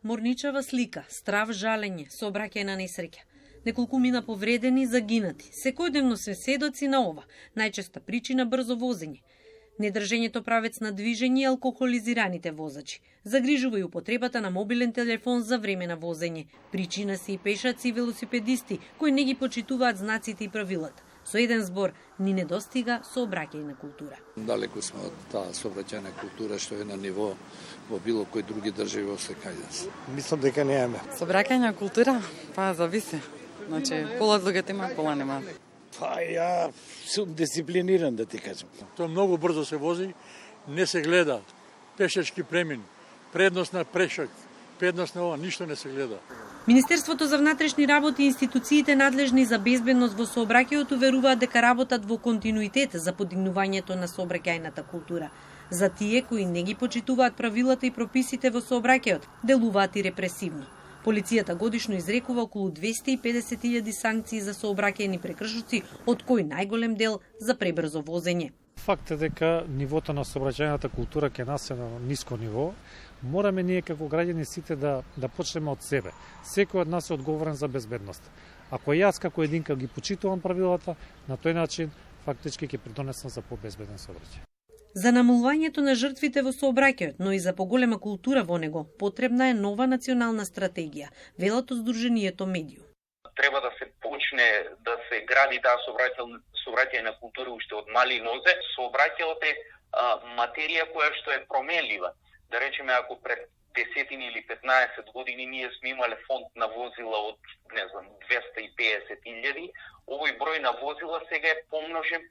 Морничава слика, страв жалење, сообраќајна несреќа. Неколку мина повредени, загинати. Секојдневно се сведоци на ова, најчеста причина брзо возење. Недржењето правец на движење и алкохолизираните возачи. Загрижува и употребата на мобилен телефон за време на возење. Причина се и пешаци и велосипедисти, кои не ги почитуваат знаците и правилата. Со еден збор, ни недостига сообраќајна култура. Далеку сме од таа сообраќајна култура што е на ниво во било кој други држави во секајдес. Мислам дека немаме. Сообраќајна култура? Па зависи. Значи, пола од луѓето има, пола нема. Па ја сум дисциплиниран, да ти кажам. Тоа многу брзо се вози, не се гледа пешачки премин, предност на пешак, предност на ова, ништо не се гледа. Министерството за внатрешни работи и институциите надлежни за безбедност во сообраќајот уверуваат дека работат во континуитет за подигнувањето на сообраќајната култура. За тие кои не ги почитуваат правилата и прописите во сообраќајот, делуваат и репресивно. Полицијата годишно изрекува околу 250.000 санкции за сообраќајни прекршоци, од кои најголем дел за пребрзо возење. Факт е дека нивото на сообраќајната култура ке нас е на ниско ниво. Мораме ние како граѓани сите да почнеме од себе. Секој од нас е одговорен за безбедност. Ако јас како единка ги почитувам правилата, на тој начин фактички ќе придонесам за побезбеден сообраќај. За намалувањето на жртвите во сообраќајот, но и за поголема култура во него, потребна е нова национална стратегија, велат од Сдруженијето Медиум. Треба да се почне да се гради таа сообраќајна култура уште од мали нозе. Сообраќајот е материја која што е променлива. Да речеме, ако пред 10 или 15 години ние сме имале фонд на возила од, 250.000, овој број на возила сега е помножен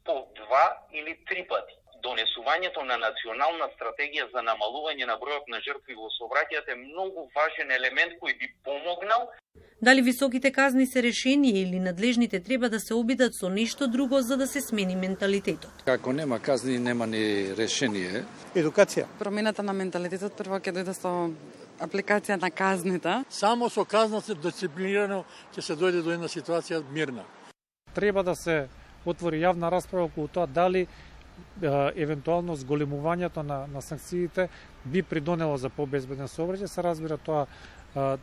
по 2 или 3 пати. Донесувањето на национална стратегија за намалување на бројот на жртви во сообраќајот е многу важен елемент кој би помогнал. Дали високите казни се решение или надлежните треба да се обидат со нешто друго за да се смени менталитетот? Како нема казни, нема ни решение. Едукација. Промената на менталитетот прво ќе дојде со апликација на казните. Само со казната дисциплинирано ќе се дојде до една ситуација мирна. Треба да се отвори јавна расправа околу тоа дали евентуално зголемувањето на санкциите би придонело за побезбеден сообраќај. Се разбира, тоа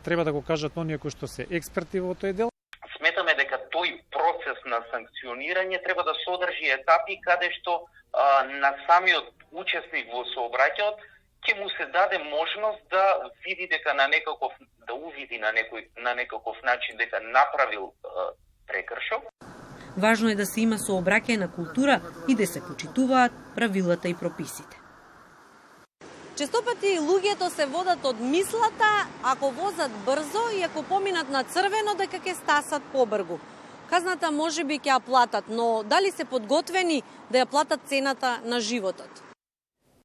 треба да го кажат оние кои што се експерти во тој дел. Сметаме дека тој процес на санкционирање треба да содржи етапи каде што на самиот учесник во сообраќајот ќе му се даде можност да види дека да увиди на некаков начин дека направил прекршок. Важно е да се има сообраќајна култура и да се почитуваат правилата и прописите. Честопати луѓето се водат од мислата ако возат брзо и ако поминат на црвено дека ќе стасат побргу. Казната можеби ќе ја платат, но дали се подготвени да ја платат цената на животот?